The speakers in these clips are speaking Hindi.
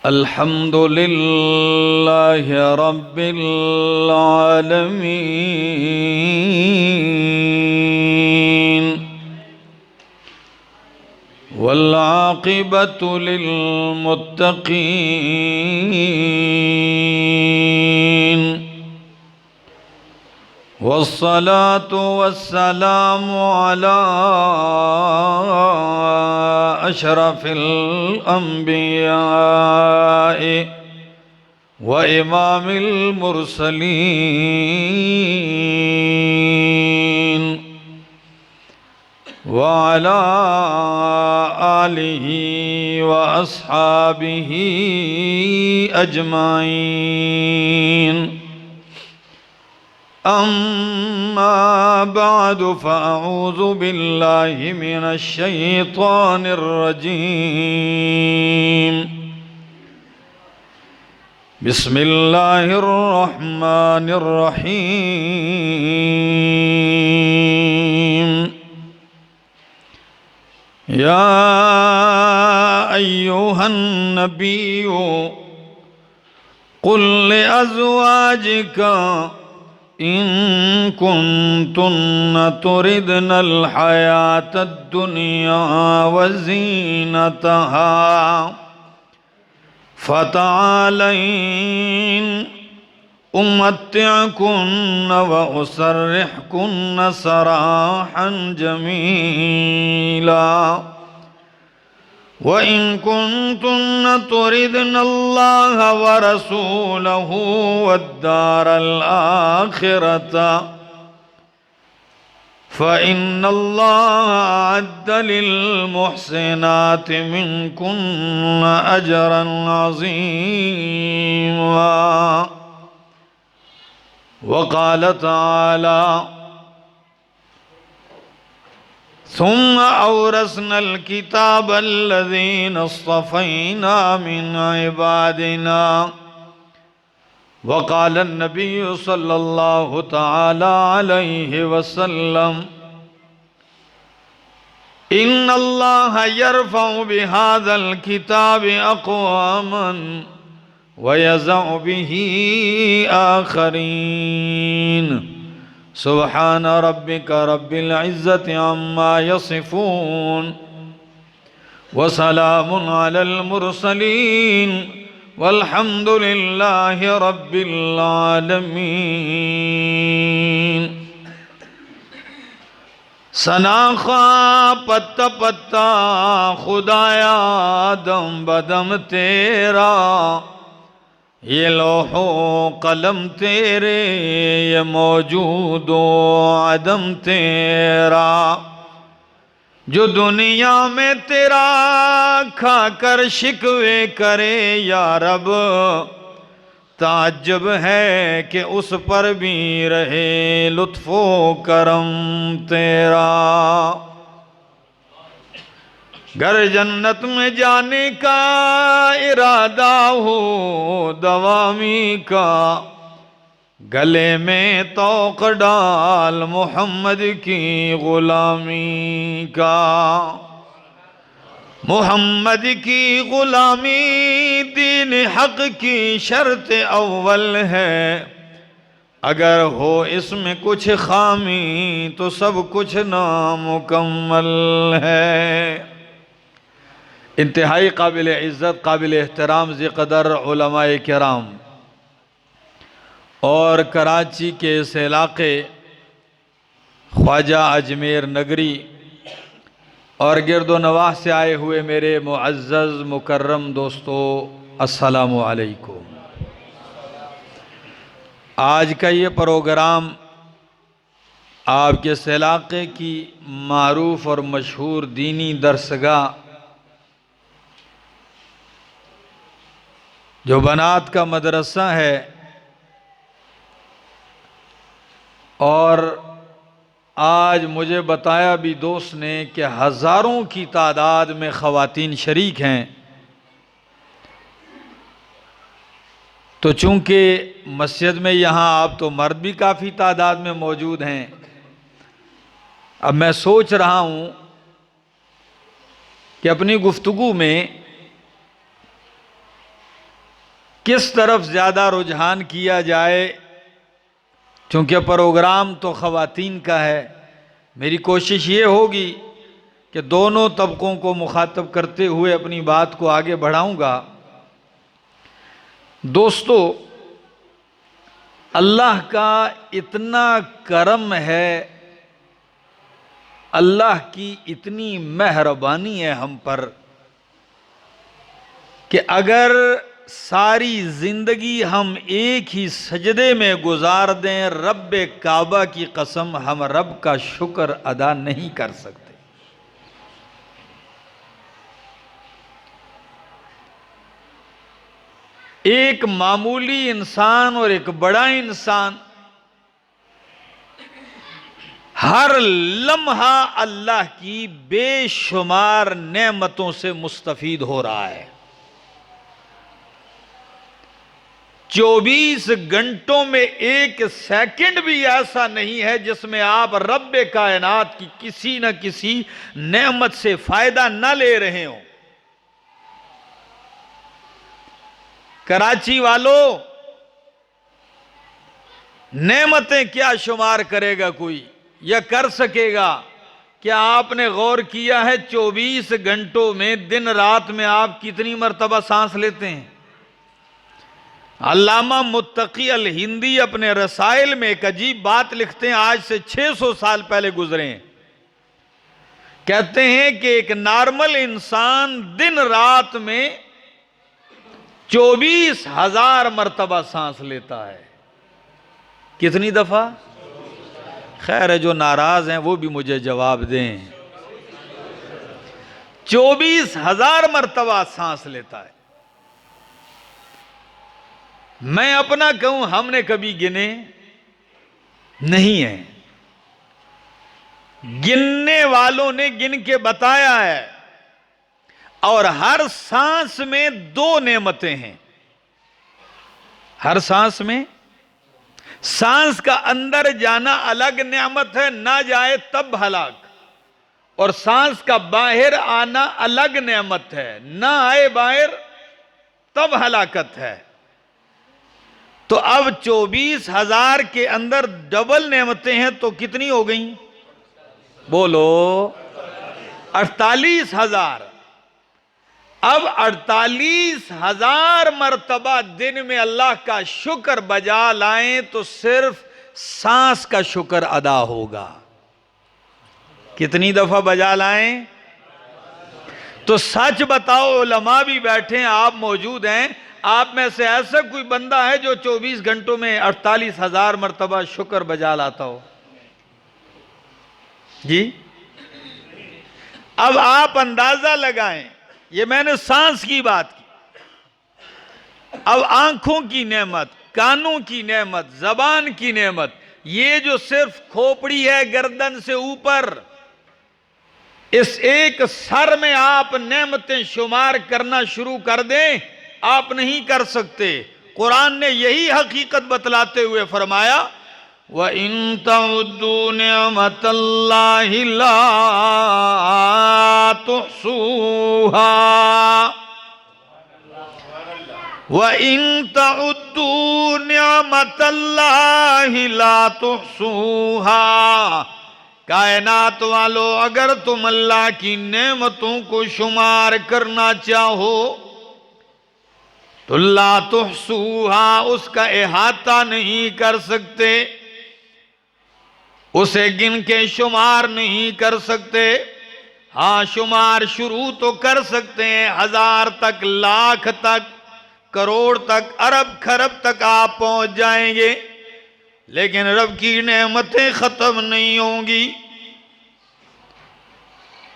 अल्हम्दुलिल्लाहि रब्बिल आलमीन वल आक़िबतु लिल मुत्तक़ीन वस्सलातु वस्सलामु अला अशरफिल अंबियाए व इमामिल मुरसलीन व अला आलिहि व अस्हाबिहि अजमाइन। अम्मा बादु फ़अऊज़ु बिल्लाहि मिनश शैतानिर रजीम। बिस्मिल्लाहिर रहमानिर रहीम। या अय्युहन नबिय्यु कुल लिअज़वाजिका इन कुन्तुन्न तुरिदनल हयातद दुनिया व ज़ीनतहा फ़तआलैन उम्मत्तिअकुन्न व उसर्रिहकुन्न सराहन जमीला व इन कुन्तुन्न तुरिदनल्लाह व रसूलहु वद्दारल आखिरता फ़इन्नल्लाह अअद्द लिल मुहसिनाति मिनकुन्न अजरन अज़ीमा। व क़ाल तआला सुम्मा औरसनल किताबल्लज़ीना अस्तफ़ैना मिन इबादिना। व क़ाल नबिय्यु सल्लल्लाहु तआला अलैहि वसल्लम इन्नल्लाह यरफ़उ बिहाज़ल किताबि अक़वामन व यज़अु बिही आख़रीन। सुब्हान रब्बिका रब्बिल इज़्ज़ति अम्मा यसिफ़ून व सलामुन अलल मुरसलीन वल्हम्दुलिल्लाहि रब्बिल आलमीन। सनाखा पत्ता पत्ता खुदाया दम बदम तेरा, ये लोहो कलम तेरे ये मौजूदो आदम तेरा। जो दुनिया में तेरा खाकर शिकवे करे या रब, ताज्जुब है कि उस पर भी रहे लुत्फ़ो करम तेरा। घर जन्नत में जाने का इरादा हो दवामी का, गले में तौक डाल मोहम्मद की गुलामी का। मोहम्मद की गुलामी दीन हक की शर्त अव्वल है, अगर हो इसमें कुछ खामी तो सब कुछ नामुकम्मल है। इंतहाई काबिल इज़्ज़त काबिल एहतराम ज़िक़दर उलमाए किराम और कराची के इस इलाक़े ख्वाजा अजमेर नगरी और गिरदो नवाह से आए हुए मेरे मुअज़्ज़ज़ मुकर्रम दोस्तों, अस्सलामु अलैकुम। आज का ये प्रोग्राम आपके इस इलाक़े की मारूफ और मशहूर दीनी दरसगाह जो बनात का मदरसा है, और आज मुझे बताया भी दोस्त ने कि हज़ारों की तादाद में ख़वातीन शरीक हैं। तो चूँकि मस्जिद में यहाँ आप तो मर्द भी काफ़ी तादाद में मौजूद हैं, अब मैं सोच रहा हूँ कि अपनी गुफ्तगू में किस तरफ ज़्यादा रुझान किया जाए, क्योंकि प्रोग्राम तो ख़वातीन का है। मेरी कोशिश ये होगी कि दोनों तबकों को मुखातब करते हुए अपनी बात को आगे बढ़ाऊंगा। दोस्तों, अल्लाह का इतना करम है, अल्लाह की इतनी मेहरबानी है हम पर कि अगर सारी जिंदगी हम एक ही सजदे में गुजार दें, रब्बे काबा की कसम हम रब का शुक्र अदा नहीं कर सकते। एक मामूली इंसान और एक बड़ा इंसान हर लम्हा अल्लाह की बेशुमार नेमतों से मुस्तफीद हो रहा है। 24 घंटों में एक सेकंड भी ऐसा नहीं है जिसमें आप रब्बे कायनात की किसी न किसी नेमत से फायदा न ले रहे हो। कराची वालों, नेमतें क्या शुमार करेगा कोई, या कर सकेगा? क्या आपने गौर किया है 24 घंटों में दिन रात में आप कितनी मर्तबा सांस लेते हैं? अल्लामा मुत्तकी अल हिंदी अपने रसाइल में एक अजीब बात लिखते हैं, आज से 600 साल पहले गुजरे हैं। कहते हैं कि एक नॉर्मल इंसान दिन रात में 24,000 मर्तबा सांस लेता है। कितनी दफा? खैर है, जो नाराज हैं वो भी मुझे जवाब दें। 24,000 मर्तबा सांस लेता है। मैं अपना कहूं, हमने कभी गिने नहीं है। गिनने वालों ने गिन के बताया है। और हर सांस में 2 नेमतें हैं। हर सांस में, सांस का अंदर जाना अलग नेमत है, ना जाए तब हलाक। और सांस का बाहर आना अलग नेमत है, ना आए बाहर तब हलाकत है। तो अब 24,000 के अंदर डबल नेमतें हैं, तो कितनी हो गई? बोलो, 48,000। अब 48,000 मर्तबा दिन में अल्लाह का शुक्र बजा लाएं तो सिर्फ सांस का शुक्र अदा होगा। कितनी दफा बजा लाएं? तो सच बताओ, उलमा भी बैठे हैं, आप मौजूद हैं, आप में से ऐसा कोई बंदा है जो 24 घंटों में 48,000 मर्तबा शुक्र बजा लाता हो? जी, अब आप अंदाजा लगाएं, ये मैंने सांस की बात की। अब आंखों की नेमत, कानों की नेमत, जबान की नेमत, ये जो सिर्फ खोपड़ी है गर्दन से ऊपर, इस एक सर में आप नेमतें शुमार करना शुरू कर दें, आप नहीं कर सकते। कुरान ने यही हकीकत बतलाते हुए फरमाया, व इन तउद्दू निअमतल्लाहि ला तुहसूहा, व इन तउद्दू निअमतल्लाहि ला तुहसूहा। कायनात वालों, अगर तुम अल्लाह की नेमतों को शुमार करना चाहो तो ला तुहसूहा, उसका इहाता नहीं कर सकते, उसे गिन के शुमार नहीं कर सकते। हाँ, शुमार शुरू तो कर सकते हैं, 1000 तक, लाख तक, करोड़ तक, अरब खरब तक आप पहुंच जाएंगे, लेकिन रब की नेमतें खत्म नहीं होंगी।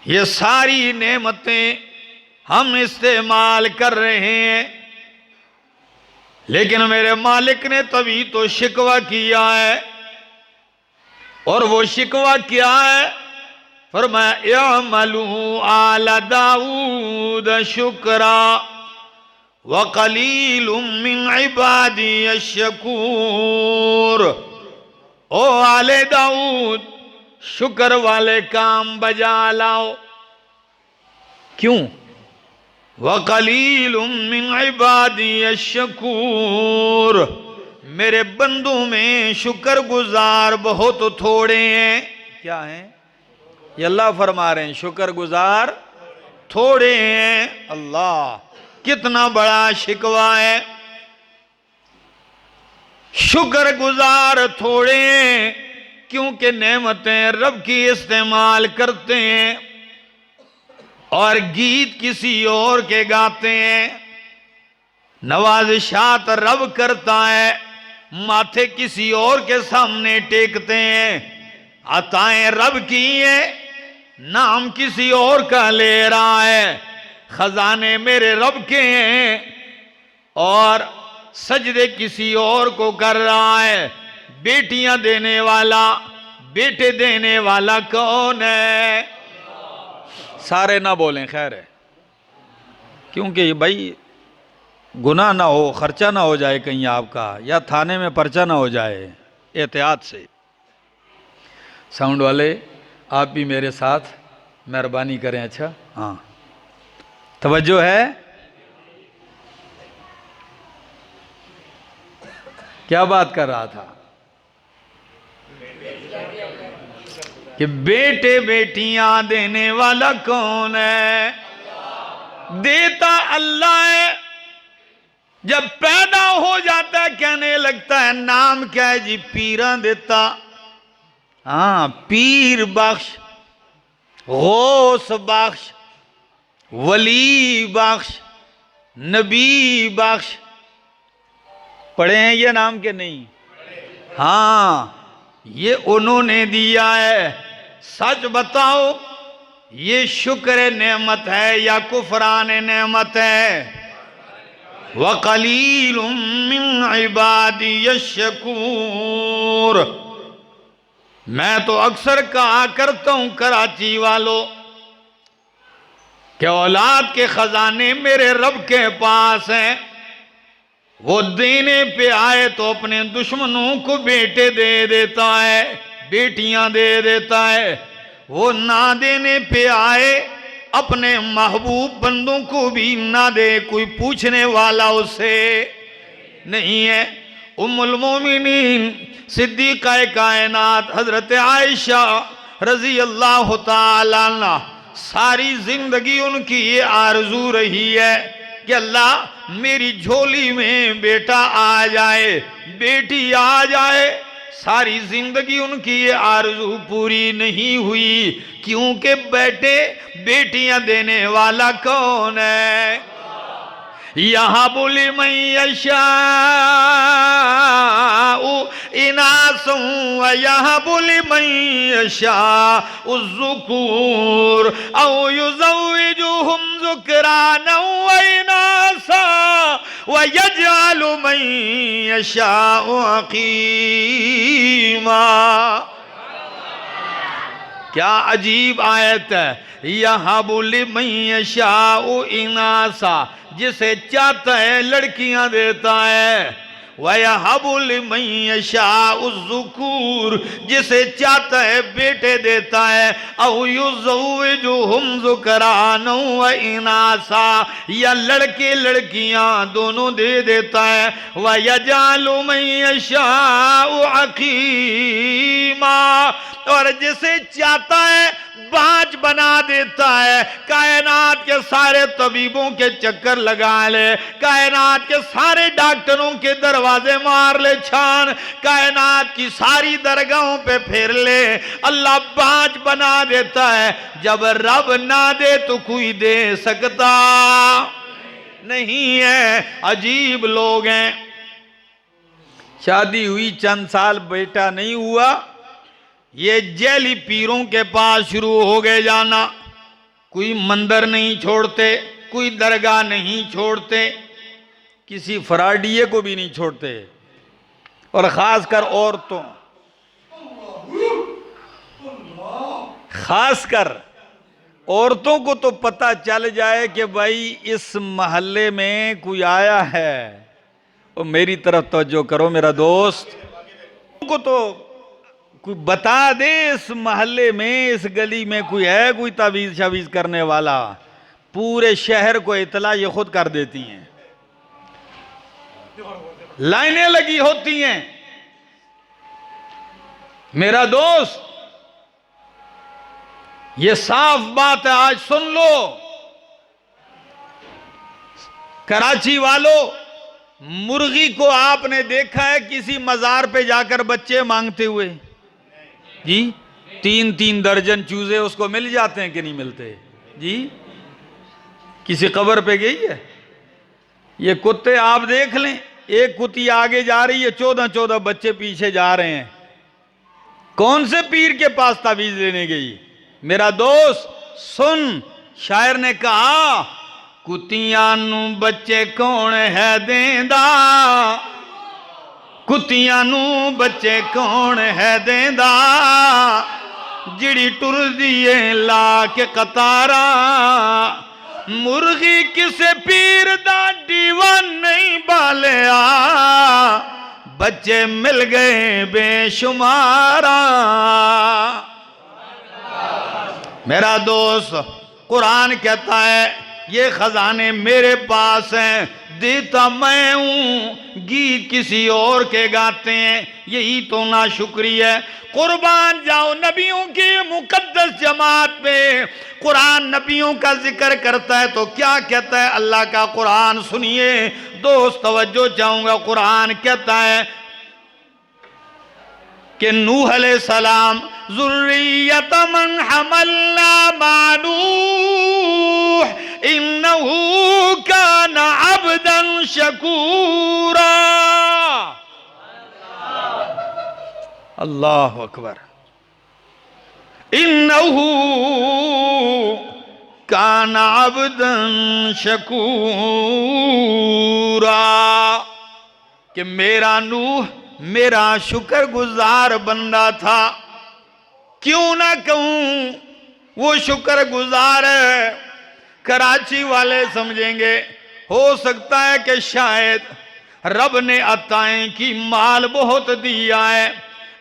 ये सारी नेमतें हम इस्तेमाल कर रहे हैं, लेकिन मेरे मालिक ने तभी तो शिकवा किया है। और वो शिकवा क्या है? फरमाया, यअमलू आला दाऊद शुक्रा व कलीलुम मिन इबादी अश्शकूर। ओ आले दाऊद, शुक्र वाले काम बजा लाओ। क्यों? वक़लीलुम मिन इबादी अश-शकूर, मेरे बंदों में शुक्रगुजार बहुत थोड़े हैं। क्या हैं? ये अल्लाह फरमा रहे हैं शुक्रगुजार थोड़े हैं। अल्लाह, कितना बड़ा शिकवा है। शुक्रगुजार थोड़े हैं क्योंकि नेमतें रब की इस्तेमाल करते हैं और गीत किसी और के गाते हैं। नवाज़िशात रब करता है, माथे किसी और के सामने टेकते हैं। अताएं रब की है, नाम किसी और का ले रहा है। खजाने मेरे रब के हैं और सजदे किसी और को कर रहा है। बेटियां देने वाला, बेटे देने वाला कौन है? सारे ना बोलें, खैर है, क्योंकि भाई गुनाह ना हो, खर्चा ना हो जाए कहीं आपका, या थाने में पर्चा ना हो जाए, एहतियात से। साउंड वाले आप भी मेरे साथ मेहरबानी करें। अच्छा, हाँ, तवज्जो है। क्या बात कर रहा था कि बेटे बेटियां देने वाला कौन है? देता अल्लाह है। जब पैदा हो जाता है कहने लगता है नाम क्या है जी? पीरा देता। हाँ, पीर बख्श, गौस बख्श, वली बख्श, नबी बख्श। पढ़े हैं ये नाम के नहीं? हाँ, ये उन्होंने दिया है। सच बताओ, ये शुक्र नेमत है या कुफरान नेमत है? वक़लीलुम मिन इबादी अश-शकूर। मैं तो अक्सर कहा करता हूं कराची वालों कि औलाद के खजाने मेरे रब के पास हैं। वो देने पे आए तो अपने दुश्मनों को बेटे दे देता है, बेटियां दे देता है। वो ना देने पे आए अपने महबूब बंदों को भी ना दे, कोई पूछने वाला उसे नहीं है। उम्मुल मोमिनीन सिद्दीक़ा कायनात हजरत आयशा रजी अल्लाह ताला अन्हा, सारी जिंदगी उनकी ये आरजू रही है कि अल्लाह मेरी झोली में बेटा आ जाए, बेटी आ जाए। सारी जिंदगी उनकी ये आरजू पूरी नहीं हुई, क्योंकि बेटे बेटियां देने वाला कौन है? यहाँ बोली मैयशाउ इनासु व यहाँ बोली मैयशाउ ज़ुकूर औ युज़व्विजुहुम ज़ुक्राना व इनासा व यजअलु मैयशाउ अक़ीमा। क्या अजीब आयत है। यहाँ बोली मैयशाउ इनासा, जिसे चाहता है लड़कियां देता है। वयहबुल मैयशाउ ज़ुकूर, जिसे चाहता है बेटे देता है। औ युज़व्विजुहुम ज़ुकराना व इनासा, या लड़के लड़कियां दोनों दे देता है। वयजअलु मैयशाउ अक़ीमा, और जिसे चाहता है बाज बना देता है। कायनात के सारे तबीबों के चक्कर लगा ले, कायनात के सारे डॉक्टरों के दरवाजे मार ले छान, कायनात की सारी दरगाहों पे फेर ले, अल्लाह बाज बना देता है। जब रब ना दे तो कोई दे सकता नहीं है। अजीब लोग हैं। शादी हुई चंद साल, बेटा नहीं हुआ, ये जैली पीरों के पास शुरू हो गए जाना। कोई मंदिर नहीं छोड़ते, कोई दरगाह नहीं छोड़ते, किसी फराडिये को भी नहीं छोड़ते, और खासकर औरतों, खासकर औरतों को तो पता चल जाए कि भाई इस मोहल्ले में कोई आया है, और मेरी तरफ तवज्जो करो मेरा दोस्त, को तो कोई बता दे इस मोहल्ले में, इस गली में कोई है कोई तावीज़ शावीज़ करने वाला, पूरे शहर को इतला ये खुद कर देती हैं, लाइनें लगी होती हैं। मेरा दोस्त, ये साफ बात है, आज सुन लो कराची वालों, मुर्गी को आपने देखा है किसी मजार पे जाकर बच्चे मांगते हुए? जी, 3-3 दर्जन चूजे उसको मिल जाते हैं कि नहीं मिलते? जी, किसी कब्र पे गई है? ये कुत्ते आप देख लें, एक कुत्ती आगे जा रही है, 14-14 बच्चे पीछे जा रहे हैं। कौन से पीर के पास तावीज लेने गई? मेरा दोस्त सुन, शायर ने कहा, कुत्तियां नू बच्चे कौन है देंदा, कुत्तियां नू बच्चे कौन है देंदा, जिड़ी टुरदी है ला के कतारा, मुर्गी किसे पीर दा दीवान नहीं बालिया, बच्चे मिल गए बेशुमारा। मेरा दोस्त, कुरान कहता है ये खजाने मेरे पास हैं, देता मैं हूं, गीत किसी और के गाते हैं, यही तो ना शुक्री है। कुर्बान जाओ नबियों की मुकद्दस जमात पे, कुरान नबियों का जिक्र करता है तो क्या कहता है? अल्लाह का कुरान सुनिए दोस्त, तवज्जो चाहूंगा। कुरान कहता है कि नूह अलैहिस्सलाम ज़ुर्रियत मन हमलना मा नूह इन्नहू कान अब्दन शकूरा। अल्लाह अकबर। इन्नहू कान अब्दन शकूरा, कि मेरा नूह मेरा शुक्रगुजार बंदा था। क्यों ना कहूं वो शुक्रगुजार है। कराची वाले समझेंगे, हो सकता है कि शायद रब ने अताएं की माल बहुत दिया है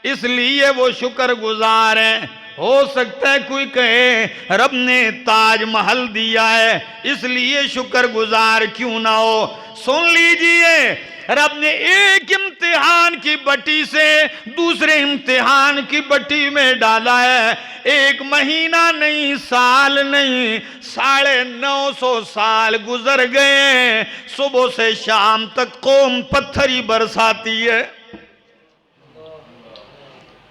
इसलिए वो शुक्रगुजार है। हो सकता है कोई कहे रब ने ताजमहल दिया है इसलिए शुक्रगुजार क्यों ना हो। सुन लीजिए, रब ने एक इम्तिहान की बट्टी से दूसरे इम्तिहान की बट्टी में डाला है। एक महीना नहीं, साल नहीं, 950 साल गुजर गए। सुबह से शाम तक कौम पत्थर ही बरसाती है।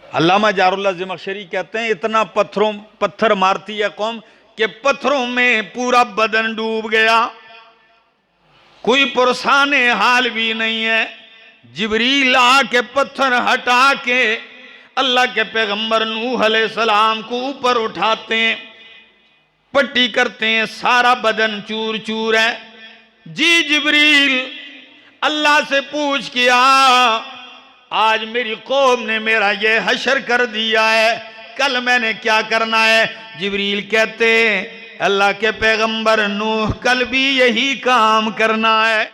अल्लामा जारुल्लाह ज़मख़शरी कहते हैं इतना पत्थर मारती है कौम कि पत्थरों में पूरा बदन डूब गया, कोई पुरसाने हाल भी नहीं है। जिब्रील आके पत्थर हटा के अल्लाह के पैगंबर नूह अलैहिस्सलाम को ऊपर उठाते हैं, पट्टी करते हैं, सारा बदन चूर चूर है। जी जिब्रील, अल्लाह से पूछ किया, आज मेरी कौम ने मेरा ये हशर कर दिया है, कल मैंने क्या करना है? जिब्रील कहते अल्लाह के पैगंबर नूह, कल भी यही काम करना है।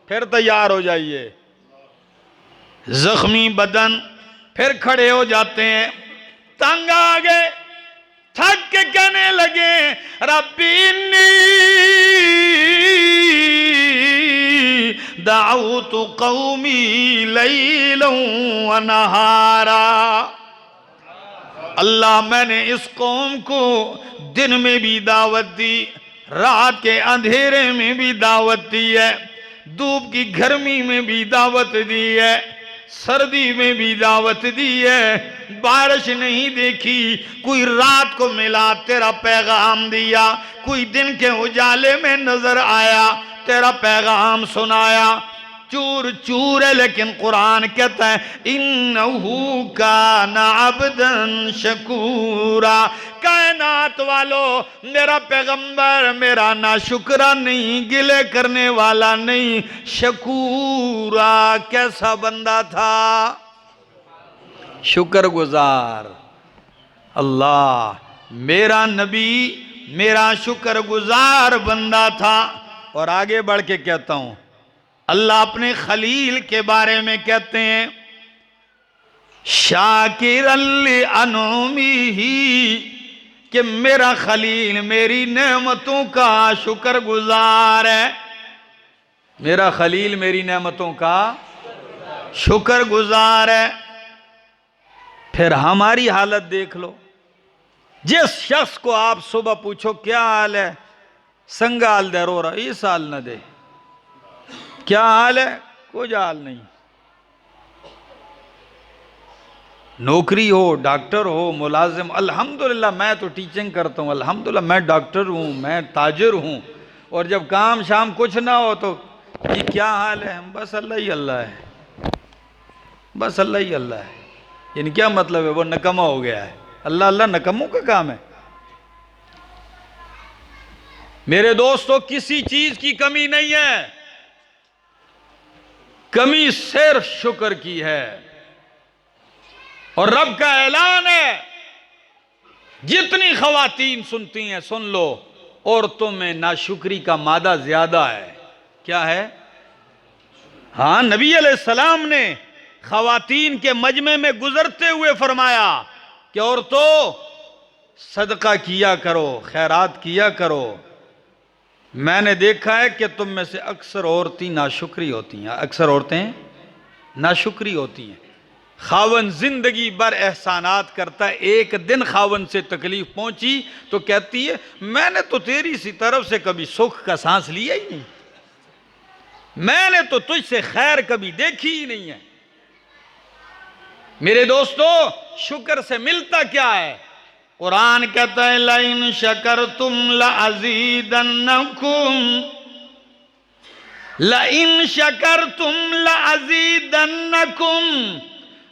फिर तैयार हो जाइए। जख्मी बदन, फिर खड़े हो जाते हैं, तंग आ गए, थक के कहने लगे रब्बी इन्नी दाऊतु कौमी लैलन व नहारा। अल्लाह, मैंने इस कौम को दिन में भी दावत दी, रात के अंधेरे में भी दावत दी है, धूप की गर्मी में भी दावत दी है, सर्दी में भी दावत दी है। बारिश नहीं देखी, कोई रात को मिला तेरा पैगाम दिया, कोई दिन के उजाले में नजर आया तेरा पैगाम सुनाया। चूर चूर है, लेकिन कुरान कहता है इन्नहू काना अब्दन शकूरा। कायनात वालों, मेरा पैगंबर मेरा ना शुक्रा नहीं, गिले करने वाला नहीं, शकूरा कैसा बंदा था? शुक्रगुजार। अल्लाह, मेरा नबी मेरा शुक्रगुजार बंदा था। और आगे बढ़ के कहता हूं, अल्लाह अपने खलील के बारे में कहते हैं शाकिर अनउमी ही कि मेरा खलील मेरी नेमतों का शुक्रगुजार है। मेरा खलील मेरी नेमतों का शुक्रगुजार है। फिर हमारी हालत देख लो। जिस शख्स को आप सुबह पूछो क्या हाल है, संगाल दे रो रहा, इस हाल न दे, क्या हाल है, कुछ हाल नहीं। नौकरी हो, डॉक्टर हो, मुलाजिम, अल्हम्दुलिल्लाह मैं तो टीचिंग करता हूँ, अल्हम्दुलिल्लाह मैं डॉक्टर हूँ, मैं ताजिर हूँ। और जब काम शाम कुछ ना हो तो ये क्या हाल है, बस अल्लाह ही अल्लाह है, बस अल्लाह ही अल्लाह है। यानी क्या मतलब है, वो नकमा हो गया है। अल्लाह अल्लाह नकमों का काम है। मेरे दोस्तों, किसी चीज की कमी नहीं है, कमी सिर्फ शुक्र की है। और रब का ऐलान है, जितनी खवातीन सुनती हैं सुन लो, औरतों में नाशुक्री का मादा ज्यादा है। क्या है? हाँ, नबी अलैहिस्सलाम ने खवातीन के मजमे में गुजरते हुए फरमाया कि औरतों सदका किया करो, खैरात किया करो। मैंने देखा है कि तुम में से अक्सर औरतें नाशुक्री होती हैं, अक्सर औरतें नाशुक्री होती हैं। खावन जिंदगी भर एहसानात करता है, एक दिन खावन से तकलीफ पहुंची तो कहती है मैंने तो तेरी सी तरफ से कभी सुख का सांस लिया ही नहीं, मैंने तो तुझसे खैर कभी देखी ही नहीं है। मेरे दोस्तों, शुक्र से मिलता क्या है? कुरान कहता है लाइन शकर तुम लअज़ीदन्नकुम, लाइन शकर तुम लअज़ीदन्नकुम,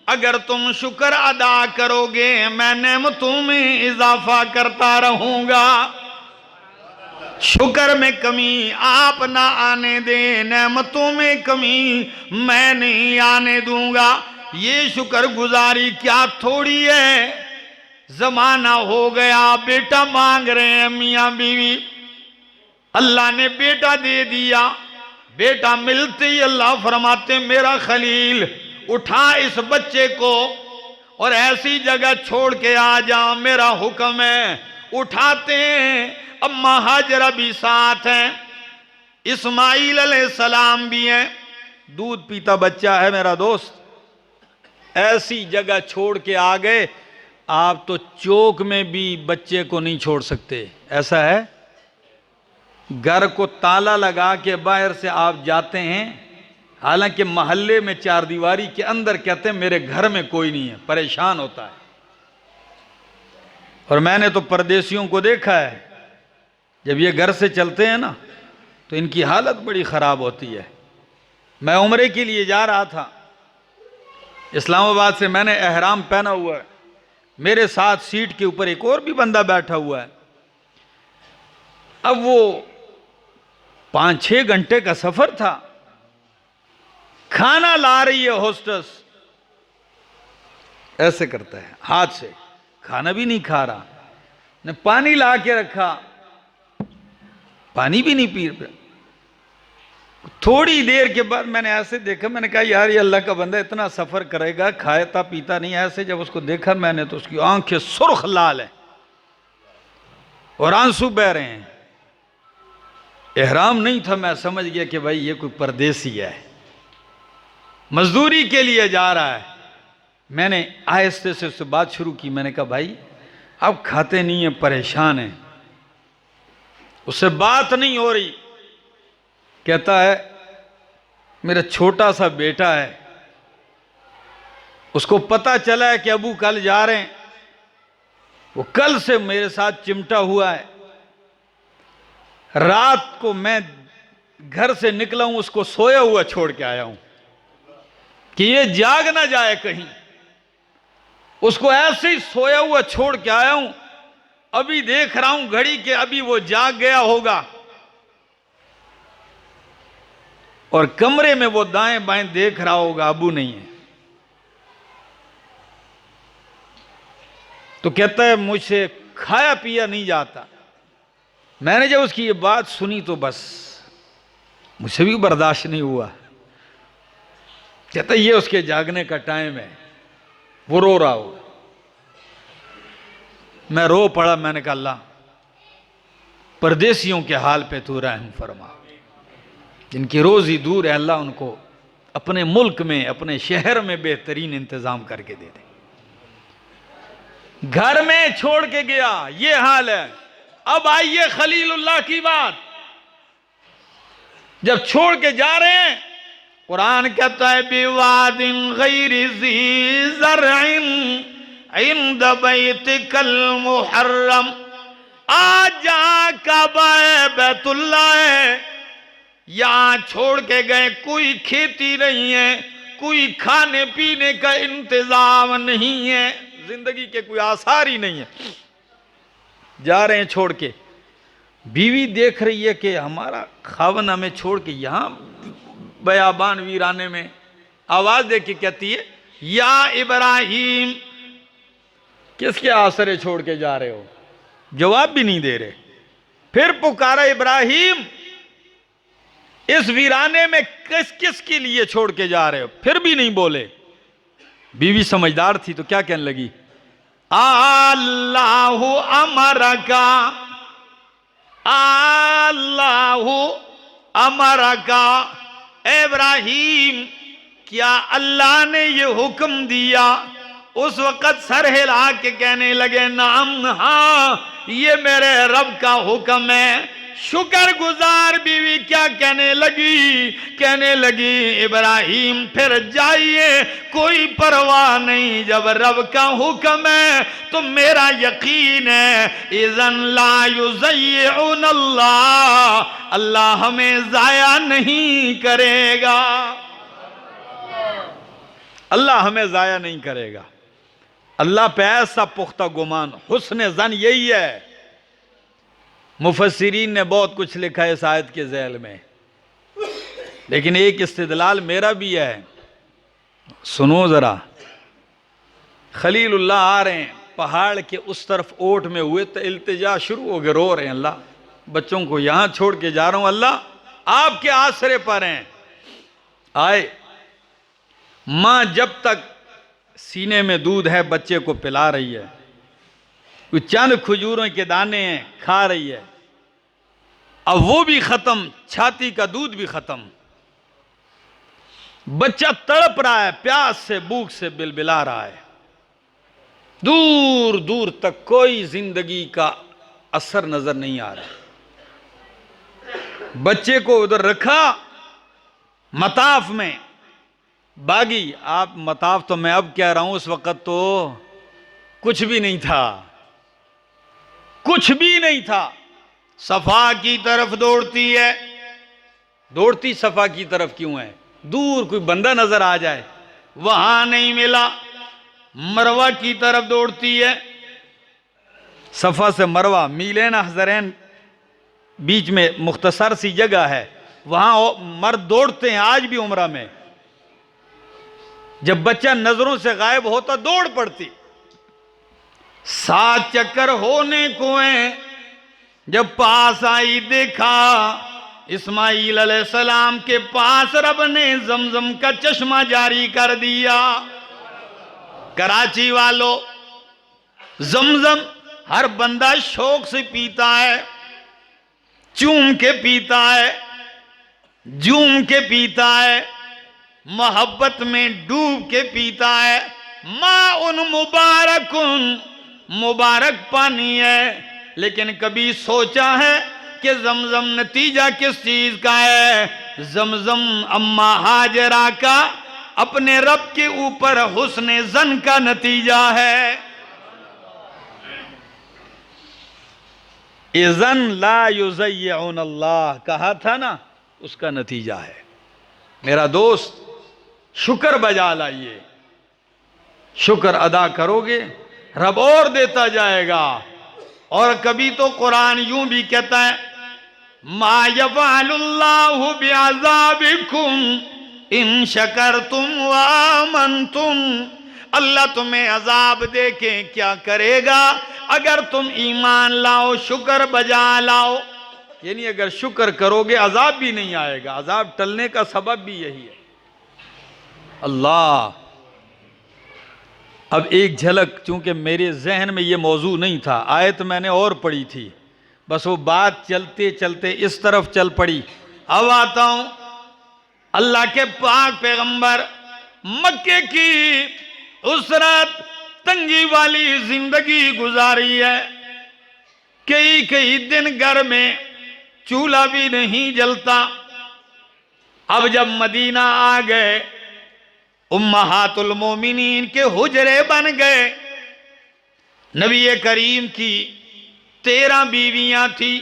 अगर तुम शुक्र अदा करोगे मैं नेमतों में इजाफा करता रहूंगा। शुक्र में कमी आप ना आने दें, नेमतों में कमी मैं नहीं आने दूंगा। ये शुक्र गुजारी क्या थोड़ी है। जमाना हो गया बेटा मांग रहे हैं मियां बीवी, अल्लाह ने बेटा दे दिया। बेटा मिलते ही अल्लाह फरमाते मेरा खलील उठा इस बच्चे को और ऐसी जगह छोड़ के आ जा, मेरा हुक्म है। उठाते हैं, अम्मा हाजरा भी साथ हैं, इस्माइल अलैहिस्सलाम भी हैं, दूध पीता बच्चा है मेरा दोस्त। ऐसी जगह छोड़ के आ गए, आप तो चौक में भी बच्चे को नहीं छोड़ सकते, ऐसा है। घर को ताला लगा के बाहर से आप जाते हैं, हालांकि मोहल्ले में चार दीवारी के अंदर कहते हैं मेरे घर में कोई नहीं है, परेशान होता है। और मैंने तो परदेशियों को देखा है, जब ये घर से चलते हैं ना तो इनकी हालत बड़ी ख़राब होती है। मैं उम्रे के लिए जा रहा था इस्लामाबाद से, मैंने एहराम पहना हुआ है, मेरे साथ सीट के ऊपर एक और भी बंदा बैठा हुआ है। अब वो 5-6 घंटे का सफर था, खाना ला रही है होस्टेस, ऐसे करता है हाथ से, खाना भी नहीं खा रहा, ने पानी ला के रखा, पानी भी नहीं पी रहा। थोड़ी देर के बाद मैंने ऐसे देखा, मैंने कहा यार ये अल्लाह का बंदा इतना सफर करेगा, खाता पीता नहीं। ऐसे जब उसको देखा मैंने तो उसकी आंखें सुर्ख लाल है और आंसू बह रहे हैं। एहराम नहीं था, मैं समझ गया कि भाई ये कोई परदेसी है, मजदूरी के लिए जा रहा है। मैंने आहिस्ते से उससे बात शुरू की, मैंने कहा भाई आप खाते नहीं हैं, परेशान हैं। उससे बात नहीं हो रही। कहता है मेरा छोटा सा बेटा है, उसको पता चला है कि अबू कल जा रहे हैं, वो कल से मेरे साथ चिमटा हुआ है। रात को मैं घर से निकला हूं, उसको सोया हुआ छोड़ के आया हूं कि ये जाग ना जाए कहीं। उसको ऐसे ही सोया हुआ छोड़ के आया हूं, अभी देख रहा हूं घड़ी के अभी वो जाग गया होगा। और कमरे में वो दाएं बाएं देख रहा होगा, अबू नहीं है। तो कहता है मुझसे खाया पिया नहीं जाता। मैंने जब उसकी ये बात सुनी तो बस मुझसे भी बर्दाश्त नहीं हुआ। कहता ये उसके जागने का टाइम है, वो रो रहा होगा। मैं रो पड़ा, मैंने कहा अल्लाह परदेसियों के हाल पे तू रहम फरमा, जिनकी रोजी दूर है अल्लाह उनको अपने मुल्क में, अपने शहर में बेहतरीन इंतजाम करके दे दे। घर में छोड़ के गया, ये हाल है। अब आइए खलीलुल्लाह की बात, जब छोड़ के जा रहे हैं, कुरान कहता है बिवादिन गैरि ज़ी ज़रइन इंद बैतिकल मुहर्रम, आज जहां काबा है, बैतुल्लाह है, यहां छोड़ के गए, कोई खेती नहीं है, कोई खाने पीने का इंतजाम नहीं है, जिंदगी के कोई आसार ही नहीं है, जा रहे हैं छोड़ के। बीवी देख रही है कि हमारा खावन हमें छोड़ के यहां बयाबान वीराने में, आवाज दे के कहती है या इब्राहिम, किसके आसरे छोड़ के जा रहे हो? जवाब भी नहीं दे रहे। फिर पुकारा इब्राहिम, इस वीराने में किस किस के लिए छोड़ के जा रहे हो? फिर भी नहीं बोले। बीवी समझदार थी तो क्या कहने लगी, अल्लाहु अमरका, अल्लाहु अमरका, इब्राहिम क्या अल्लाह ने ये हुक्म दिया? उस वक़्त सर हिला के कहने लगे नाम, हाँ ये मेरे रब का हुक्म है। शुक्र गुजार बीवी क्या कहने लगी इब्राहिम फिर जाइए, कोई परवाह नहीं, जब रब का हुक्म है तो मेरा यकीन है इज़न ला युज़य्युन अल्लाह, अल्लाह हमें जाया नहीं करेगा, अल्लाह हमें जाया नहीं करेगा। अल्लाह पे ऐसा पुख्ता गुमान, हुस्न ज़न यही है। मुफस्सिरीन ने बहुत कुछ लिखा है इस आयत के ज़ैल में, लेकिन एक इस्तिदलाल मेरा भी है, सुनो जरा। खलीलुल्लाह आ रहे हैं, पहाड़ के उस तरफ ओट में हुए तो इल्तिजा शुरू हो गए, रो रहे हैं, अल्लाह बच्चों को यहां छोड़ के जा रहा हूं, अल्लाह आपके आसरे पर हैं। आए, मां जब तक सीने में दूध है बच्चे को पिला रही है, कुछ चंद खजूरों के दाने हैं खा रही है, अब वो भी खत्म, छाती का दूध भी खत्म, बच्चा तड़प रहा है, प्यास से भूख से बिलबिला रहा है, दूर दूर तक कोई जिंदगी का असर नजर नहीं आ रहा। बच्चे को उधर रखा मताफ में, बागी, आप मताफ तो मैं अब कह रहा हूं, उस वक्त तो कुछ भी नहीं था, कुछ भी नहीं था। सफा की तरफ दौड़ती है, दौड़ती सफा की तरफ क्यों है? दूर कोई बंदा नजर आ जाए, वहां नहीं मिला, मरवा की तरफ दौड़ती है। सफा से मरवा मीलेन हज़रैन बीच में मुख्तसर सी जगह है, वहां मर्द दौड़ते हैं आज भी उम्रा में। जब बच्चा नजरों से गायब होता दौड़ पड़ती। 7 चक्कर होने को है, जब पास आई देखा इस्माइल अलैहिस्सलाम के पास रब ने जमजम का चश्मा जारी कर दिया। कराची वालों, जमजम हर बंदा शौक से पीता है, चूम के पीता है, झूम के पीता है, मोहब्बत में डूब के पीता है। माँ उन मुबारक पानी है, लेकिन कभी सोचा है कि जमजम नतीजा किस चीज का है? जमजम अम्मा हाजरा का अपने रब के ऊपर हुस्न जन का नतीजा है। इज़न ला युज़य्युन अल्लाह कहा था ना, उसका नतीजा है। मेरा दोस्त, शुक्र बजा लाइए, शुक्र अदा करोगे रब और देता जाएगा। और कभी तो कुरान यूं भी कहता है मा यफ़अलुल्लाहु बिअज़ाबिकुम इन शकरतुम व आमनतुम, अल्लाह तुम्हें अजाब दे के क्या करेगा अगर तुम ईमान लाओ, शुक्र बजा लाओ। यानी अगर शुक्र करोगे अजाब भी नहीं आएगा। अजाब टलने का सबब भी यही है। अल्लाह अब एक झलक, चूंकि मेरे जहन में ये मौजू नहीं था, आयत मैंने और पढ़ी थी, बस वो बात चलते चलते इस तरफ चल पड़ी। अब आता हूं, अल्लाह के पाक पैगंबर मक्के की उस रात तंगी वाली जिंदगी गुजारी है, कई कई दिन घर में चूल्हा भी नहीं जलता। अब जब मदीना आ गए, उम्महातुल मोमिनीन के हुजरे बन गए। नबी करीम की 13 बीवियां थी,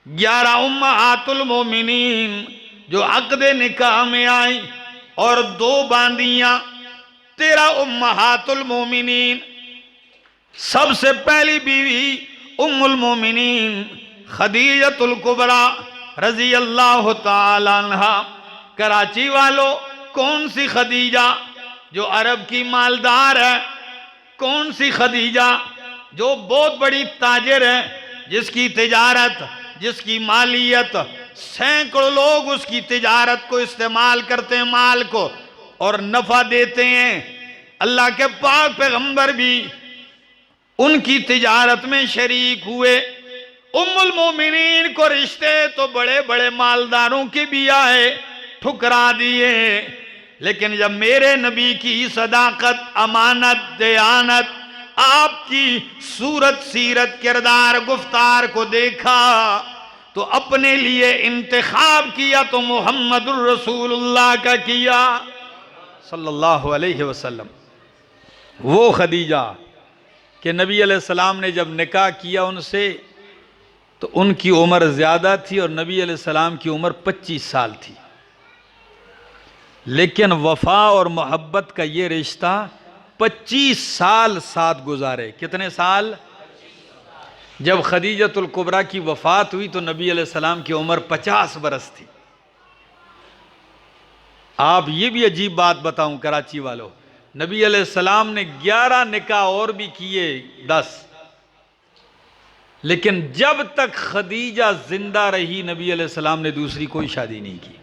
11 उम्महातुल मोमिनीन जो अक़दे निकाह में आई, और 2 बांदियां, 13 उम्महातुल मोमिनीन। सबसे पहली बीवी उम्मुल मोमिनीन खदीजतुल कुबरा रजी अल्लाह ताला अन्हा। कराची वालों, कौन सी खदीजा जो अरब की मालदार है, कौन सी खदीजा जो बहुत बड़ी ताजिर है, जिसकी तिजारत, जिसकी मालियत, सैकड़ों लोग उसकी तिजारत को इस्तेमाल करते हैं, माल को, और नफा देते हैं। अल्लाह के पाक पैगंबर भी उनकी तिजारत में शरीक हुए। उम्मुल मोमिनीन को रिश्ते तो बड़े बड़े मालदारों के भी आए, ठुकरा दिए, लेकिन जब मेरे नबी की सदाकत, अमानत, दयानत, आपकी सूरत, सीरत, किरदार, गुफ्तार को देखा तो अपने लिए इंतखाब किया तो मुहम्मदुर रसूलुल्लाह का किया सल्लल्लाहु अलैहि वसल्लम। वो खदीजा कि नबी अलैहिस्सलाम ने जब निकाह किया उनसे तो उनकी उम्र ज़्यादा थी और नबी अलैहिस्सलाम की उम्र 25 साल थी, लेकिन वफा और मोहब्बत का ये रिश्ता 25 साल साथ गुजारे। कितने साल? जब खदीजतुल कुबरा की वफात हुई तो नबी अलैहिस्सलाम की उम्र 50 बरस थी। आप ये भी अजीब बात बताऊं कराची वालों, नबी अलैहिस्सलाम ने 11 निकाह और भी किए, 10, लेकिन जब तक खदीजा जिंदा रही नबी अलैहिस्सलाम ने दूसरी कोई शादी नहीं की।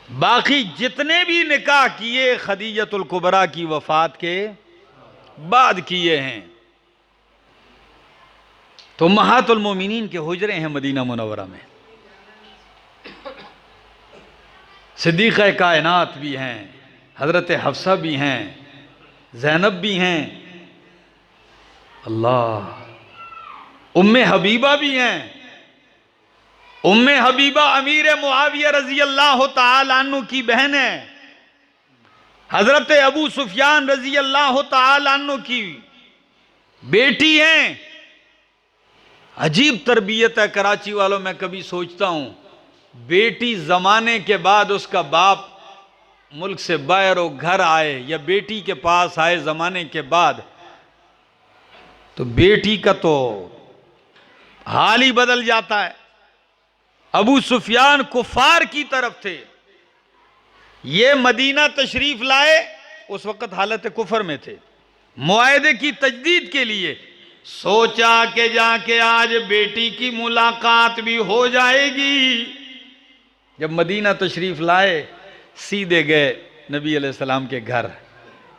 बाकी जितने भी निकाह किए खदीजतुल कुबरा की वफात के बाद किए हैं। तो उम्महातुल मोमिनीन के हुजरे हैं मदीना मुनव्वरा में। सिद्दीक़ा कायनात भी हैं, हजरत हफ्सा भी हैं, ज़ैनब भी हैं, अल्लाह, उम्मे हबीबा भी हैं। उम्मे हबीबा अमीर मुआविया रजी अल्लाह ताला अन्हु की बहन है, हजरत अबू सुफियान रजी अल्लाह ताला अन्हु की बेटी हैं। अजीब तरबियत है कराची वालों। मैं कभी सोचता हूं, बेटी जमाने के बाद उसका बाप मुल्क से बाहर हो घर आए या बेटी के पास आए जमाने के बाद, तो बेटी का तो हाल ही बदल जाता है। अबू सुफियान कुफार की तरफ थे, ये मदीना तशरीफ लाए, उस वक्त हालत कुफर में थे, मुआहदे की तजदीद के लिए। सोचा कि जाके आज बेटी की मुलाकात भी हो जाएगी। जब मदीना तशरीफ लाए सीधे गए नबी अलैहिस्सलाम के घर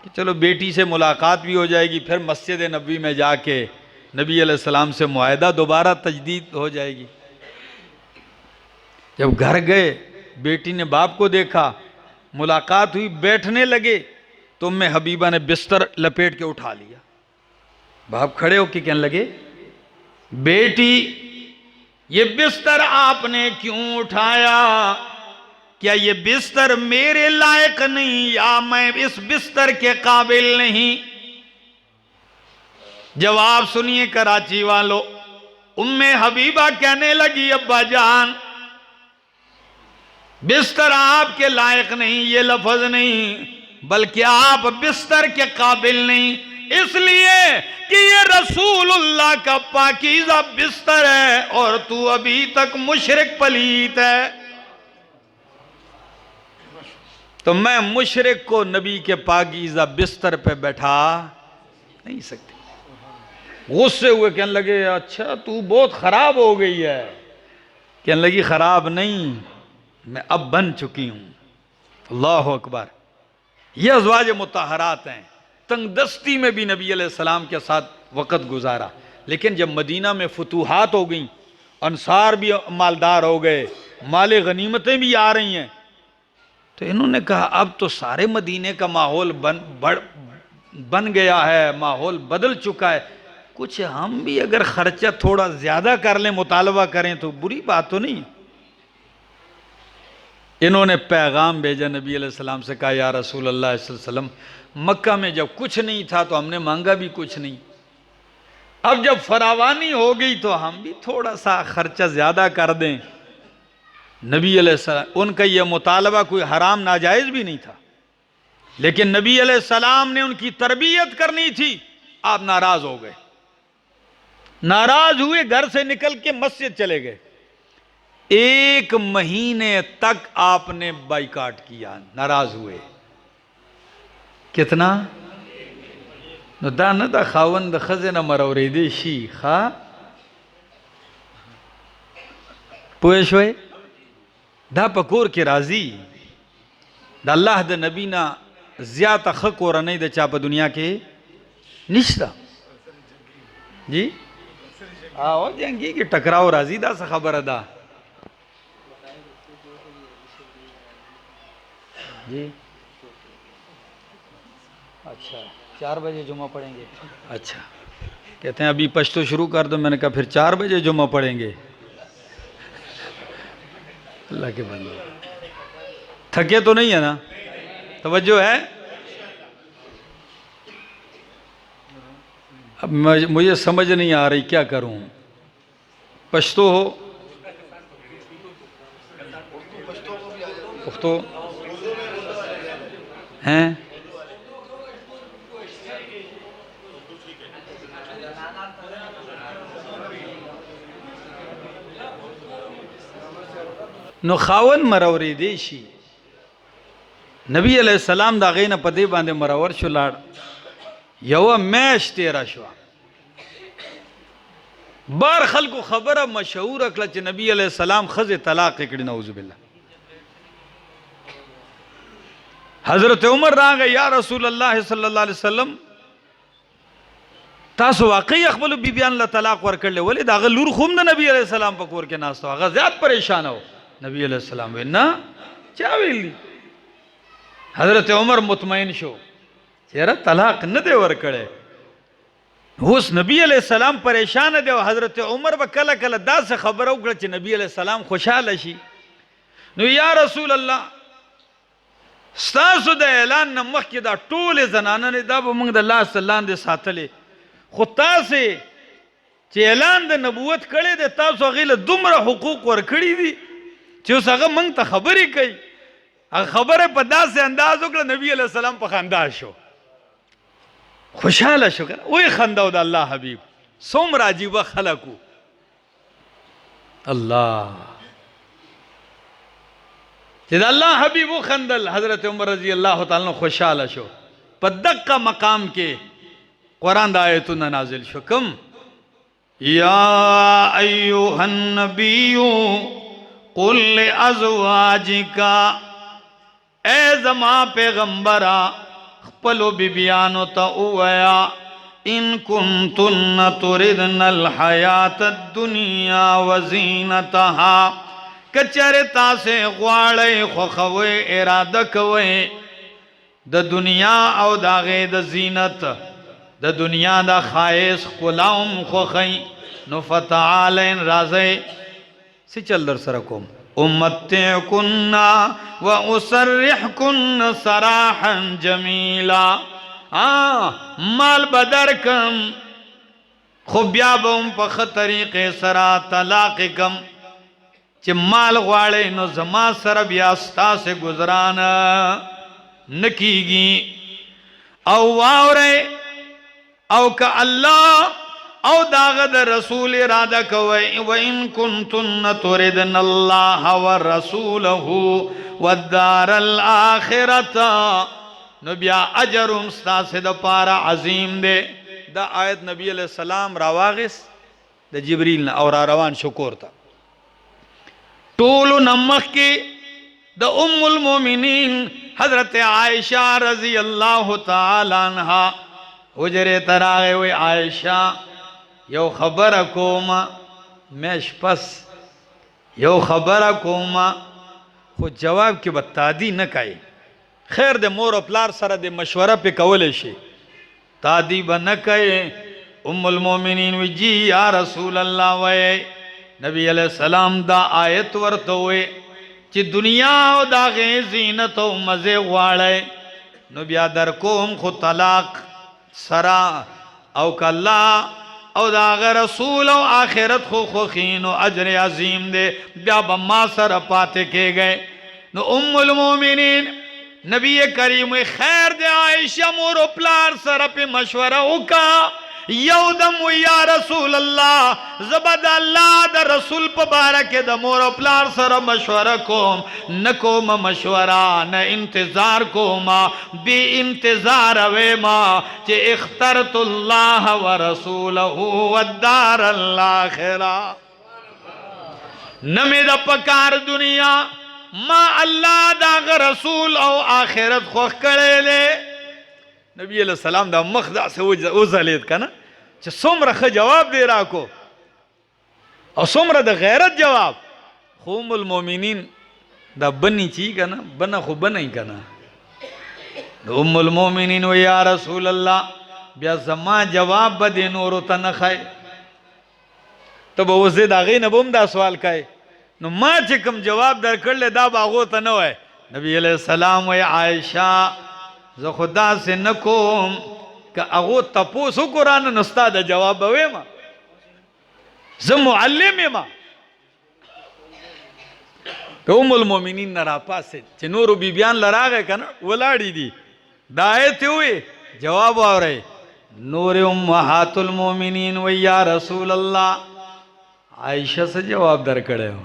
कि चलो बेटी से मुलाकात भी हो जाएगी, फिर मस्जिद नबवी में जाके नबी अलैहिस्सलाम से मुआहदा दोबारा तजदीद हो जाएगी। जब घर गए बेटी ने बाप को देखा, मुलाकात हुई, बैठने लगे तो उम्मे हबीबा ने बिस्तर लपेट के उठा लिया। बाप खड़े होकर कहने लगे, बेटी ये बिस्तर आपने क्यों उठाया? क्या ये बिस्तर मेरे लायक नहीं या मैं इस बिस्तर के काबिल नहीं? जवाब सुनिए कराची वालों। उम्मे हबीबा कहने लगी, अब्बा जान बिस्तर आपके लायक नहीं, ये लफ्ज नहीं, बल्कि आप बिस्तर के काबिल नहीं, इसलिए कि ये रसूलुल्लाह का पाकीज़ा बिस्तर है और तू अभी तक मुशरिक पलीत है। तो मैं मुशरिक को नबी के पाकीज़ा बिस्तर पे बैठा नहीं सकती। गुस्से हुए कहने लगे, अच्छा तू बहुत खराब हो गई है। कहने लगी, खराब नहीं, मैं अब बन चुकी हूं। अल्लाह अकबर। ये अज़वाज मुताहरात हैं। तंग दस्ती में भी नबी अलैहिस्सलाम के साथ वक़्त गुजारा, लेकिन जब मदीना में फतूहात हो गई, अंसार भी मालदार हो गए, माले गनीमतें भी आ रही हैं, तो इन्होंने कहा अब तो सारे मदीने का माहौल बन गया है, माहौल बदल चुका है, कुछ हम भी अगर खर्चा थोड़ा ज्यादा कर लें, मुतालबा करें तो बुरी बात तो नहीं। इन्होंने पैगाम भेजा नबी अलैहिस्सलाम से, कहा या रसूल अल्लाह सल्लल्लाहु अलैहि वसल्लम, मक्का में जब कुछ नहीं था तो हमने मांगा भी कुछ नहीं, अब जब फरावानी हो गई तो हम भी थोड़ा सा खर्चा ज्यादा कर दें। नबी अलैहिस्सलाम, उनका यह मुतालबा कोई हराम नाजायज भी नहीं था, लेकिन नबी अलैहिस्सलाम ने उनकी तरबियत करनी थी, आप नाराज हो गए, नाराज हुए, घर से निकल के मस्जिद चले गए। 1 महीने तक आपने बाइकाट किया, नाराज हुए। कितना दा न दा खावंद खज़े न मरौरेदे शी खा पोए दा पकोर के राजी द अल्लाह द नबी ना ज्यादा खक और नहीं द चाप दुनिया के निश्ता जी आओ जंगी कि टकराओ राजी दा सा खबर अदा जी। अच्छा 4 बजे जुमा पढ़ेंगे। अच्छा कहते हैं अभी पश्तो शुरू कर दो, मैंने कहा फिर 4 बजे जुमा पढ़ेंगे। अल्लाह के बंदे थके तो नहीं है ना, तवज्जो है। अब मुझे समझ नहीं आ रही क्या करूं, पश्तो हो पुख्तो हैं, नो खावन मरवरी देशी नबी अलैहिस्सलाम दा गई न पदे बांधे मरवर शो लाड़ यवा मैश तेरा शो बार खल को खबर मशहूर अकला च नबी अलैहिस्सलाम खज़े तलाक इकड़ी नऊज़ुबिल्लाह। हजरत उमर रा गए या रसूल अल्लाह सल्लल्लाहु अलैहि वसल्लम तासु वाकई अकबल बीबियान ला तलाक वर कर ले वले दाग लूर खुम द नबी अलैहिस्सलाम पकोर के नास्तो आगा ज्यादा परेशान हो नबी अलैहिस्सलाम वे ना चावेली। हजरत उमर मुतमईन शो चेहरा तलाक न दे वर करे, उस नबी अलैहिस्सलाम परेशान दे। हजरत उमर ब कला कला दा से खबर उगड़ च नबी अलैहिस्सलाम खुशहाल शी नो या रसूल अल्लाह स्तासु द ऐलान न मख के दा टोले जनाना ने दा मंग द अल्लाह सल्लाम दे साथले खुता से चे ऐलान द नबूवत कड़े दे तासु अगले दुमरा हुकूक वर कड़ी दी चे उस अगर मंग ता खबर ही कई खबर है पदा से अंदाज उगड़ नबी अलैहिस्सलाम पर खंदाज शो खुशहाल शो कर वही खंदा द अल्लाह हबीब सोम राजीव खलकू अल्लाह जद अल्लाह हबीब वो खंदल हजरत उमर रजी अल्लाह तआला खुशहाल शो पदक का मकाम के कुरान आयत नाजिल शो कम या अय्युहन नबिय्यु कुल अज़वाजिका ए जमा पैगंबरा खपलो बिबियानो त उवया इन कुंतुन तुरिदनल हयात दुनिया वज़ीनतहा कचरता से ग्वाड़े खोखवे इरादा कवे द दुनिया और दागे द जीनत द दुनिया दा खायस खुलाउम खोखई नुफतालेन राजे से चल दर सरकुम उम्मते कुन्ना व उसर्रिह कुन्न सराहन जमीला माल बदर कम खुबिया बम पख तरीके सरा तलाक कम चे माल ग्वाड़े नो जमा सर ब्यास्ता से गुजराना न कीगी औ वावरे औ का अल्लाह औ दागद रसूल इरादा कवे व इन कुंतुन तुरिदन अल्लाह व रसूलहु व दारल आखिरता नबिया अजरुम स्ता से द पारा अजीम दे द आयत नबी अलैहिस्सलाम रावागिस द जिब्रील और रवान शुक्र था टोलो नमक के द उम्मुल मोमिनीन हजरत आयशा रजी अल्लाह ताला अन्हा हुजरे तरागे हुए आयशा यो खबर कोमा मैश पस यो खबर कोमा खो जवाब की बतादी न काई खैर दे मोर प्लार सर दे मशवरा पे कवले शे तादी ब न कहे उम्मुल मोमिनीन विजी या रसूल अल्लाह वे नबी अलैहि सलाम दा आयत वरतो वे ची दुनिया ओ दागे जीनत ओ मजे वाले नो बिया दर कोम खो तलाक सरा औ कल्ला औ दाग रसूल औ आखिरत खो खीन ओ अजर अजीम दे बिया बम्मा सर पाते के गए नो उम्मुल मोमिनीन नबी करीम खैर दे आयशा मोर प्लार सर पे मशवरा उका यौदम या रसूल अल्लाह जबद अल्लाह द रसूल पबारक द मोर प्लार सर मशवरा कोम न कोम मशवरा न इंतजार कोमा बे इंतजार वे मा जे इख्तरतुल्लाह व रसूलहु वद्दार आखिरा न में द पकार दुनिया मा अल्लाह दाग रसूल और आखिरत खोख करे ले नबी अलैहि सलाम दा मखदा से उजलेत का ना च सोमरा ख जवाब दे रहा को और सोमरा द गैरत जवाब खुमुल मोमिनीन दा बनी ची का ना बना खो बनाई का ना उम्मुल मोमिनीन व या रसूल अल्लाह बिया जमा जवाब बदे नूर तन खाए तब वो से दागे न बम दा सवाल काए नो मां चे कम जवाब दर कर ले दा बागो त न है नबी अलैहि सलाम व आयशा ज खुदा से न कोम का अगो तपोसु कुरान नस्ता द जवाब वे मा ज मुअल्लिम मा तो उम्मुल मोमिनीन नरा पासे चे नूर बीबियान लरा गए कना वलाड़ी दी दाए थे हुए जवाब आ रहे नूर उम्महातुल मोमिनीन व या रसूल अल्लाह आयशा से जवाब दर करे हो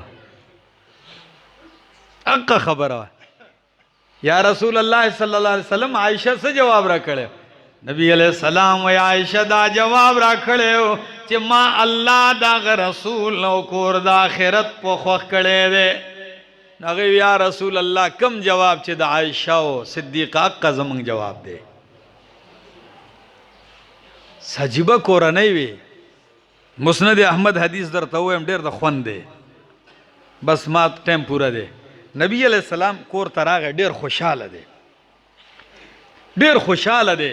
अक्का खबर है या रसूल अल्लाह सल्लल्लाहु अलैहि वसल्लम आयशा से जवाब रखड़े नबी अलैहि सलाम व आयशा दा जवाब रखड़े हो कि मां अल्लाह दा रसूल नो कोर दा आखिरत पो खोख कड़े दे नगे या रसूल अल्लाह कम जवाब चे दा आयशा हो सिद्दीका का जमंग जवाब दे सजीबा कोरा नहीं वे मुस्नद अहमद हदीस दर तवे हम डेर द ख्वन दे बस मा टाइम पूरा दे नबी अलैहि सलाम कोर तराग डेर खुशहाल दे डेर खुशहाल दे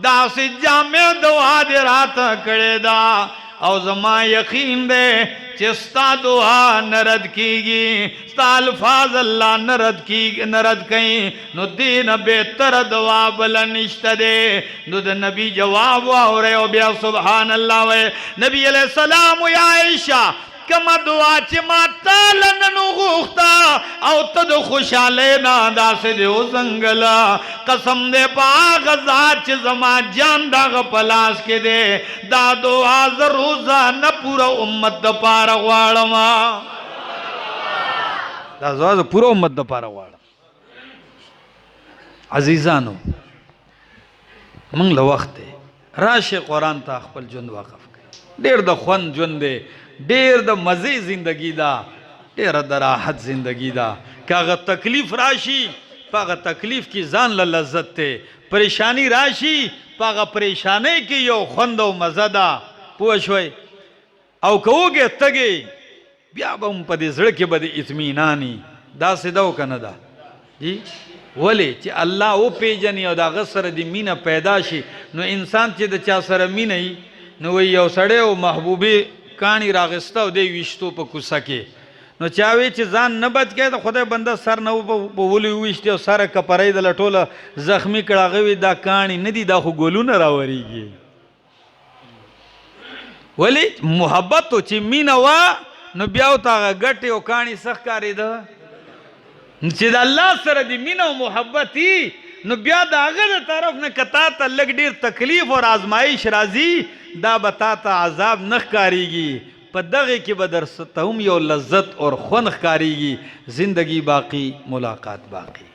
दासी जामे दुआ दे रात करे दा और जमा यकीन दे चिस्ता दुआ नरद कीगी स्ता अल्फाज अल्लाह नरद कई नु दीन बेहतर दुआ बलनिश्त दे नु नबी जवाब और बिया सुभान अल्लाह वे नबी अलैहि सलाम या आयशा कमा दुआ च माता लननु गुख्ता औ तद खुशाले ना दास दे ओ जंगला कसम दे पाक ज़ात च जमा जान दाग पलास के दे दा दुआ रोजा न पूरा उम्मत द पार वाड़मा दा दुआ पूरा उम्मत द पार वाड़ अजीजानो मंग ल वक्त राशे कुरान ता खपल जुन वाकफ के देर द खुन जुन दे ढेर द मजे जिंदगी दा ढेर द राहत जिंदगी दा काग तकलीफ राशि पाग तकलीफ की जान ल लज्जत थे परेशानी राशि पाग परेशानी की यो खुंदो मजदा पुछोय औ कहोगे तगे ब्या बम पदे जड़ के बदे इत्मीनानी दा से दो कनदा जी वले च अल्लाह ओ पेजनी और दा गसर दी मीना पैदाशी नो इंसान च द चा सर मीनई नो वही यो सड़े ओ महबूबी कहानी रागस्ता दे विश्तो पर कुसा के नो चावे च जान न बच के तो खुदा बंदा सर न बोली विश्ते सारा कपराई द लटोला जख्मी कड़ागवी दा कहानी नदी दा खु गोलू न रावरीगी वली मोहब्बत तो ची मीना वा नो ब्याव ता गटे ओ कहानी सखकारी द च अल्लाह सर दी मीना मोहब्बती नो ब्या दागर तरफ न कता तलक ढेर तकलीफ और आजमाइश राजी दा बताता आजाब नख कारीगी पदगे की बदर तहुम यो लज्जत और खुन कारीगी जिंदगी बाकी मुलाकात बाकी।